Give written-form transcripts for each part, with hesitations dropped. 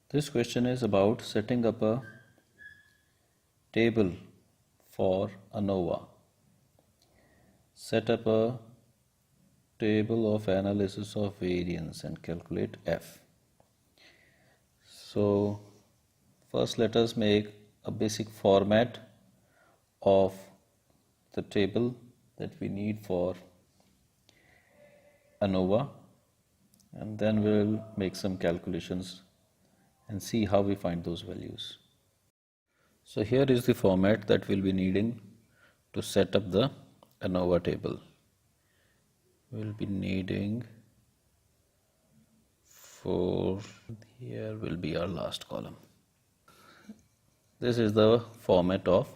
This question is about setting up a table for ANOVA. Set up a table of analysis of variance and calculate F. So first let us make a basic format of the table that we need for ANOVA, and then we'll make some calculations and see how we find those values. So here is the format that we'll be needing to set up the ANOVA table. We'll be needing here will be our last column. This is the format of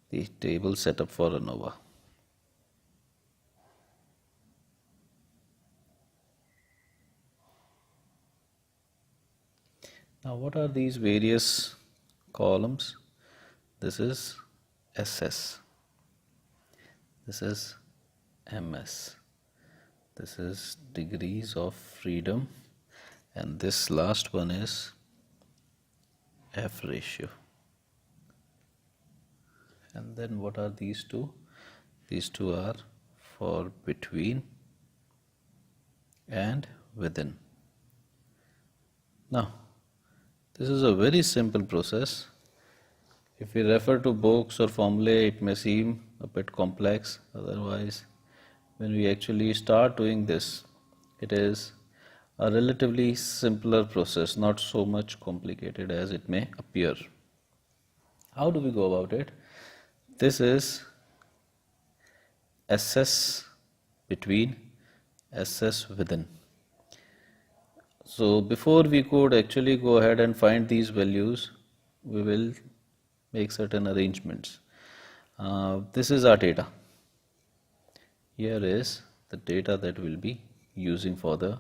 the table setup for ANOVA. Now what are these various columns? This is SS, this is MS, this is degrees of freedom, and this last one is F ratio. And then what are these two? These two are for between and within. Now this is a very simple process. If we refer to books or formulae, it may seem a bit complex. Otherwise, when we actually start doing this, it is a relatively simpler process, not so much complicated as it may appear. How do we go about it? This is SS between, SS within. So before we could actually go ahead and find these values, we will make certain arrangements. This is our data. Here is the data that we'll be using for the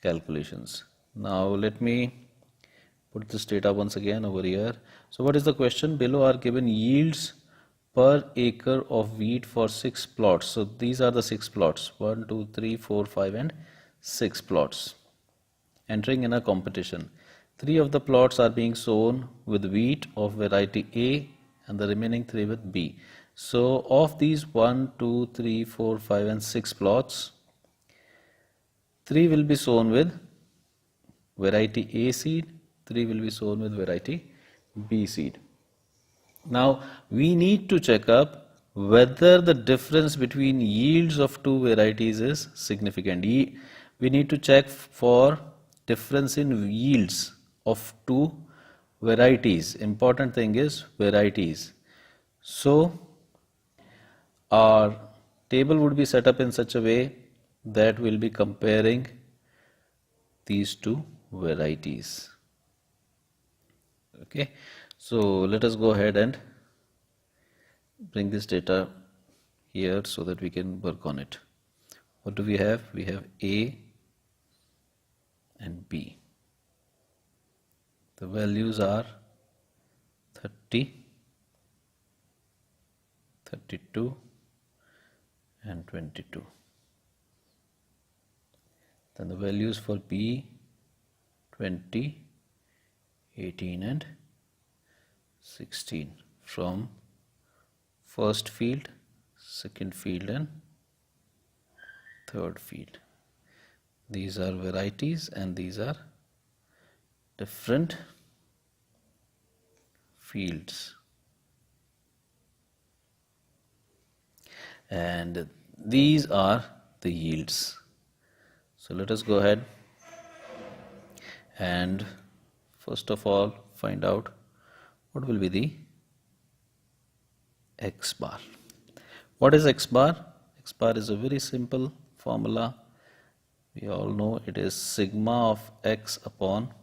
calculations. Now let me put this data once again over here. So what is the question? Below are given yields per acre of wheat for 6 plots. So these are the 6 plots, 1, 2, 3, 4, 5 and 6 plots entering in a competition. 3 of the plots are being sown with wheat of variety A and the remaining 3 with B. So of these 1, 2, 3, 4, 5 and 6 plots, 3 will be sown with variety A seed, 3 will be sown with variety B seed. Now we need to check up whether the difference between yields of two varieties is significant. We need to check for difference in yields of two varieties. Important thing is varieties. So our table would be set up in such a way that we'll be comparing these two varieties. Okay, so let us go ahead and bring this data here so that we can work on it. What do we have? We have A and B. The values are 30, 32 and 22. Then the values for B, 20, 18 and 16 from first field, second field and third field. These are varieties and these are different fields. And these are the yields. So let us go ahead and first of all find out what will be the X bar. What is X bar? X bar is a very simple formula. We all know it is sigma of X upon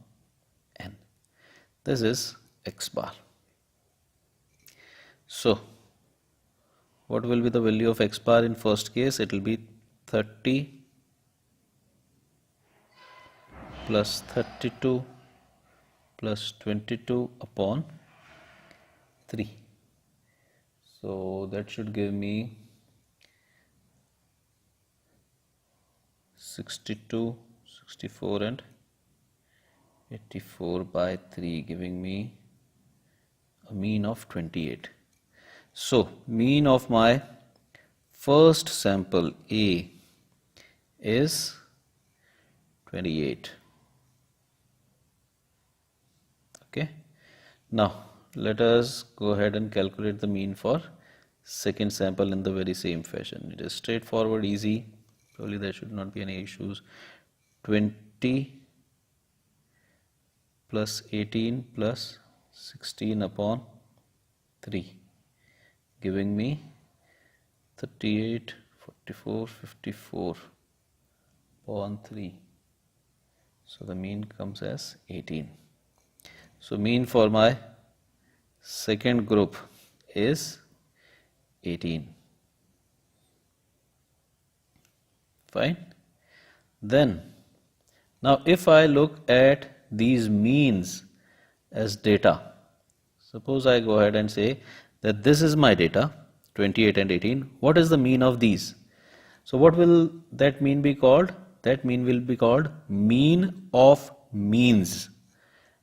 N. This is X bar. So what will be the value of X bar in first case? It will be 30 plus 32 plus 22 upon 3. So that should give me 62, 64 and 84 by 3 giving me a mean of 28. So mean of my first sample A is 28. Okay. Now let us go ahead and calculate the mean for second sample in the very same fashion. It is straightforward, easy. Probably there should not be any issues. 20 plus 18 plus 16 upon 3 giving me 38, 44, 54 upon 3. So the mean comes as 18. So mean for my second group is 18. Fine. Then now if I look at these means as data, suppose I go ahead and say that this is my data 28 and 18. What is the mean of these? So what will that mean be called? That mean will be called mean of means,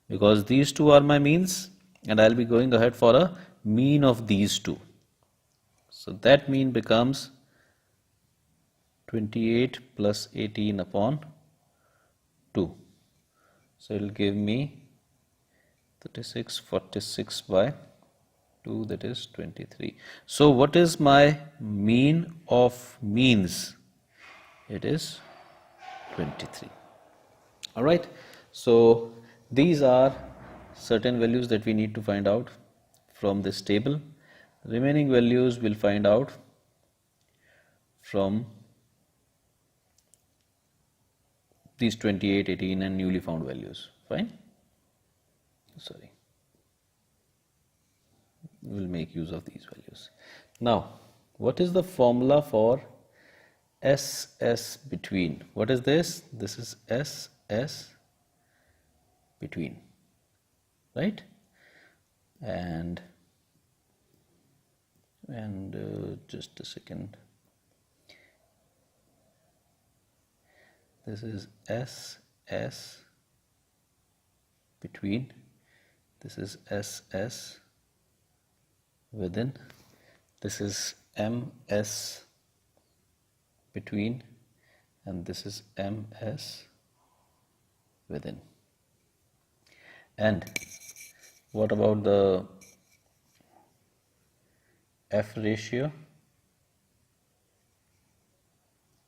because these two are my means and I'll be going ahead for a mean of these two. So that mean becomes 28 plus 18 upon 2. So it will give me 36, 46 by 2, that is 23. So what is my mean of means? It is 23. Alright, so these are certain values that we need to find out from this table. Remaining values we'll find out from these 28, 18 and newly found values. Fine? Sorry. We'll make use of these values. Now, what is the formula for SS between? What is this? This is SS between, right? And just a second. This is SS between. This is SS within. This is MS between, and this is MS within. And what about the F ratio?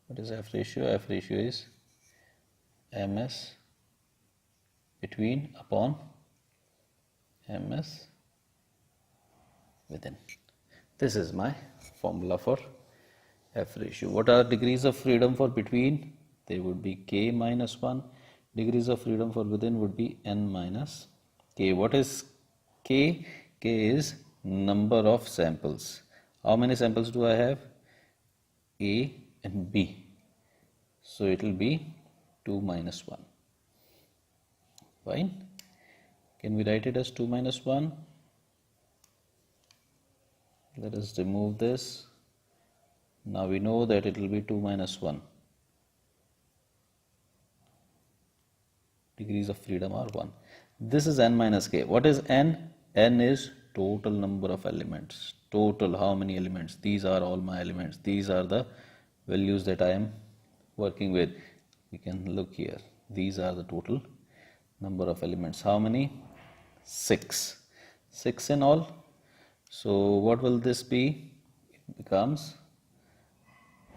What is F ratio? F ratio is MS between upon MS within. This is my formula for F ratio. What are degrees of freedom for between? They would be K minus 1. Degrees of freedom for within would be N minus K. What is K? K is number of samples. How many samples do I have? A and B. So it will be 2 minus 1. Fine. Can we write it as 2 minus 1? Let us remove this. Now we know that it will be 2 minus 1. Degrees of freedom are 1. This is N minus K. What is N? N is total number of elements. Total, how many elements? These are all my elements. These are the values that I am working with. We can look here. These are the total number of elements. How many? 6. 6 in all. So what will this be? It becomes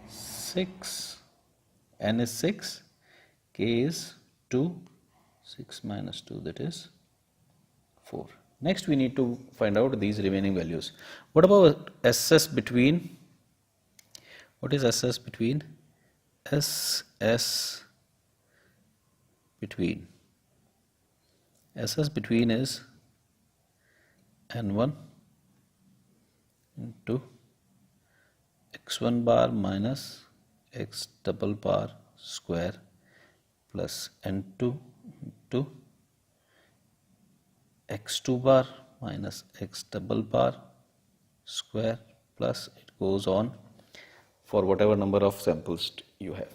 6. N is 6. K is 2. 6 minus 2, that is 4. Next we need to find out these remaining values. What about SS between? What is SS between? SS between. SS between is N1 into x1 bar minus x double bar square plus N2 into x2 bar minus x double bar square plus it goes on for whatever number of samples you have.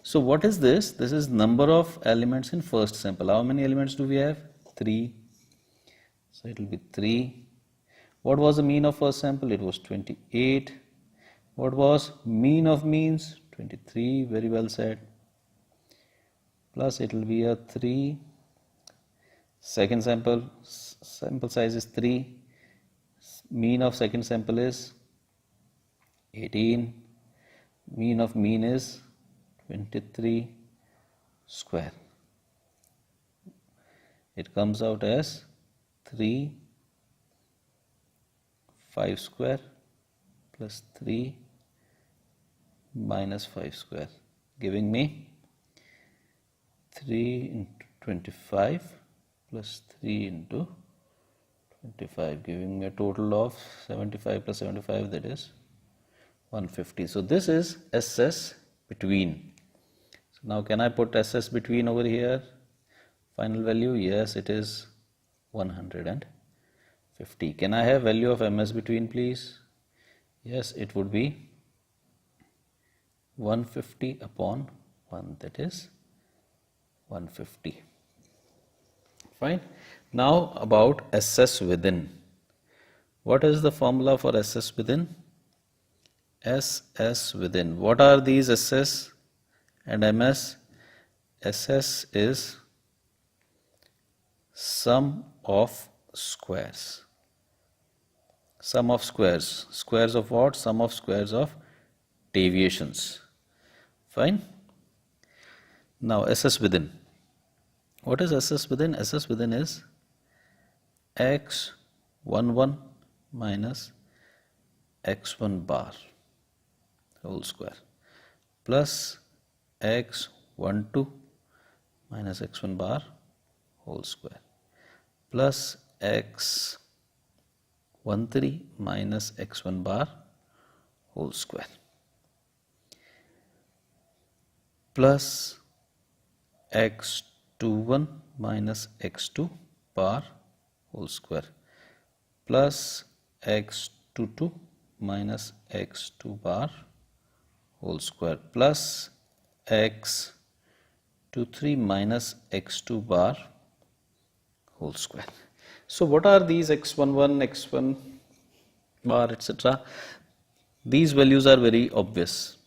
So what is this? This is number of elements in first sample. How many elements do we have? 3. So it will be 3. What was the mean of first sample? It was 28. What was mean of means? 23. Very well said. Plus it will be a 3. Second sample size is 3. Mean of second sample is 18. Mean of mean is 23 square. It comes out as 3 5 square plus 3 minus 5 square, giving me 3 into 25 plus 3 into 25, giving me a total of 75 plus 75, that is 150. So this is SS between. So now can I put SS between over here? Final value, yes, it is 150. Can I have value of MS between, please? Yes, it would be 150 upon 1, that is 150. Fine. Now about SS within. What is the formula for SS within? SS within. What are these SS and MS? SS is sum of squares. Sum of squares. Squares of what? Sum of squares of deviations. Fine. Now SS within. What is SS within? SS within is x11 minus x1 bar whole square plus x12 minus x1 bar whole square plus x13 minus x1 bar whole square plus x21 minus x2 bar whole square plus x22 minus x2 bar whole square plus x23 minus x2 bar whole square. So what are these x11, x1 bar, etc.? These values are very obvious.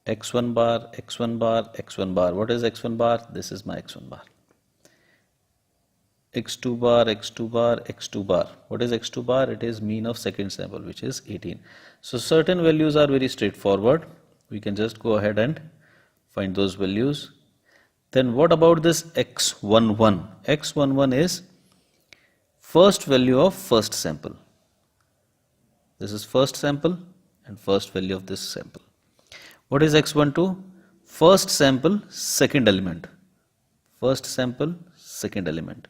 x1 bar, x1 bar, x1 bar. What is x1 bar? This is my x1 bar. x2 bar, x2 bar, x2 bar. What is x2 bar? It is mean of second sample, which is 18. So certain values are very straightforward. We can just go ahead and find those values. Then what about this x11? x11 is first value of first sample. This is first sample and first value of this sample. What is x12? First sample, second element. First sample, second element.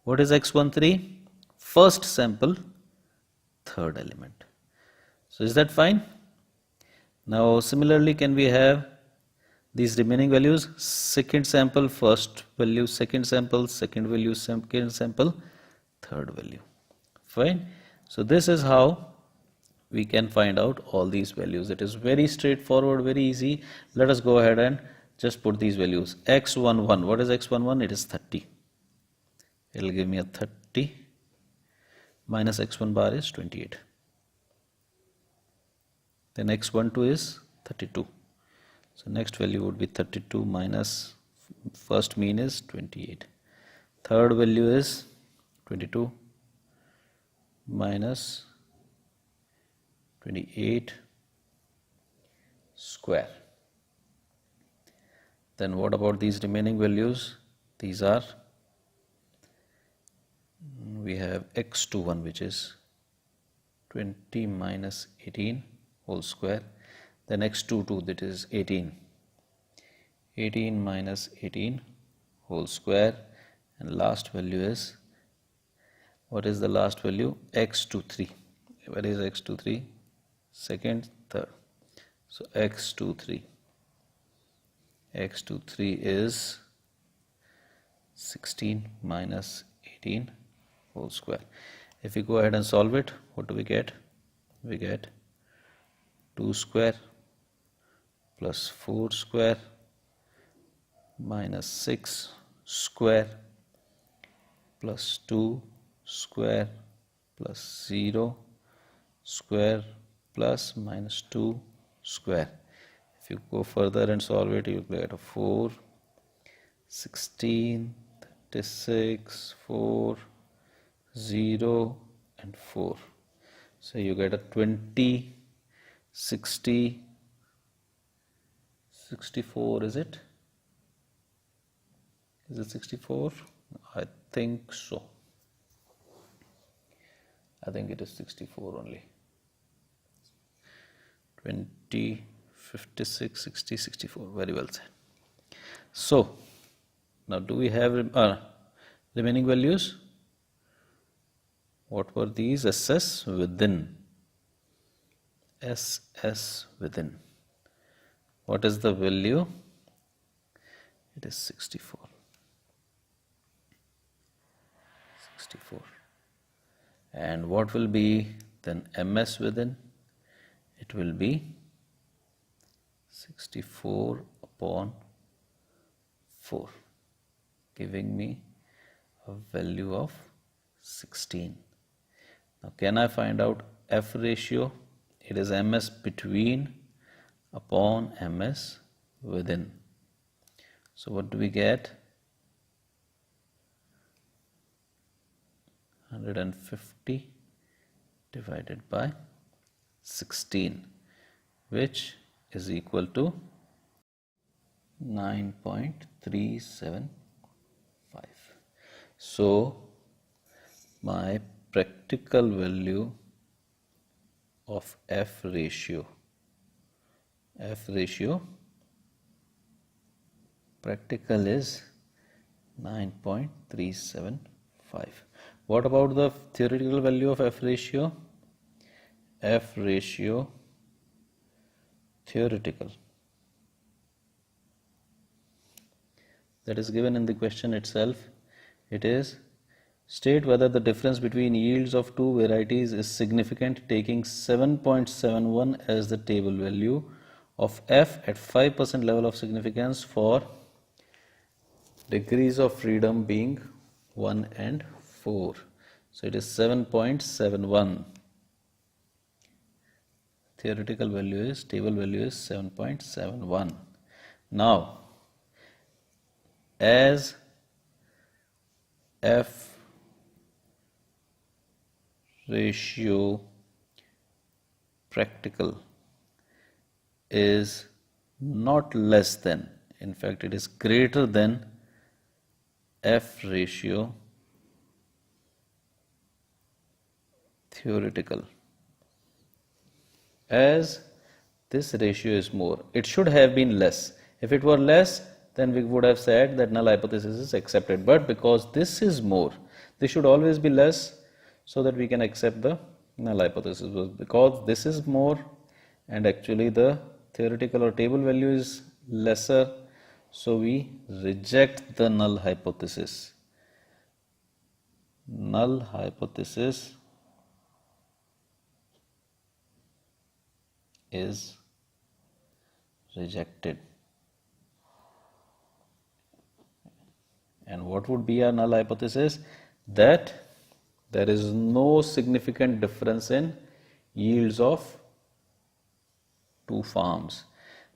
What is x13? First sample, third element. So is that fine? Now similarly, can we have these remaining values? Second sample, first value, second sample, second value, second sample, third value. Fine. So this is how we can find out all these values. It is very straightforward, very easy. Let us go ahead and just put these values. x11, what is x11? It is 30. It will give me a 30 minus x1 bar is 28. Then x12 is 32. So next value would be 32 minus first mean is 28. Third value is 22 minus 28 square. Then what about these remaining values? These are, we have x21, which is 20 minus 18 whole square. Then x22, that is 18. 18 minus 18 whole square. And last value is, what is the last value? x23. What is x23? Second, third. So x23 is 16 minus 18 whole square. If we go ahead and solve it, what do we get? We get 2 square plus 4 square minus 6 square plus 2 square plus 0 square plus minus 2 square. If you go further and solve it, you get a 4, 16, 36, 4, 0 and 4. So you get a 20, 60, 64, is it? Is it 64? I think so. I think it is 64 only. 20, 56, 60, 64. Very well said. So, now do we have remaining values? What were these? SS within. SS within. What is the value? It is 64. 64. And what will be then MS within? It will be 64 upon 4, giving me a value of 16. Now can I find out F ratio? It is MS between upon MS within. So what do we get? 150 divided by 16, which is equal to 9.375. So my practical value of F ratio practical is 9.375. What about the theoretical value of F ratio? F ratio theoretical, that is given in the question itself. It is state whether the difference between yields of two varieties is significant, taking 7.71 as the table value of F at 5% level of significance for degrees of freedom being 1 and 4. So it is 7.71. Theoretical value is, table value is 7.71. Now, as F ratio practical is not less than, in fact it is greater than F ratio theoretical. As this ratio is more, it should have been less. If it were less, then we would have said that null hypothesis is accepted. But because this is more, this should always be less so that we can accept the null hypothesis. Because this is more and actually the theoretical or table value is lesser, so we reject the null hypothesis. Null hypothesis is rejected. And what would be our null hypothesis? That there is no significant difference in yields of two farms.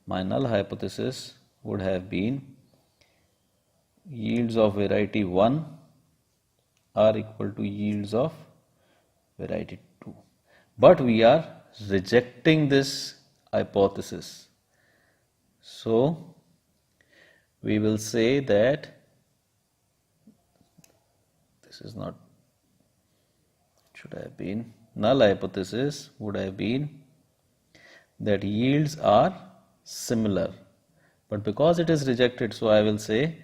My null hypothesis would have been yields of variety 1 are equal to yields of variety 2. But we are rejecting this hypothesis. So we will say that this is not, it should have been, null hypothesis would have been that yields are similar. But because it is rejected, so I will say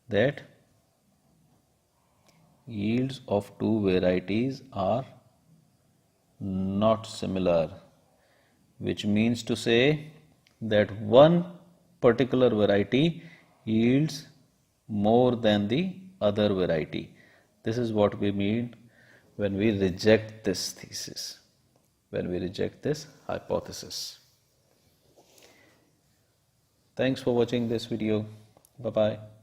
that yields of two varieties are not similar, which means to say that one particular variety yields more than the other variety. This is what we mean when we reject this thesis, when we reject this hypothesis. Thanks for watching this video. Bye bye.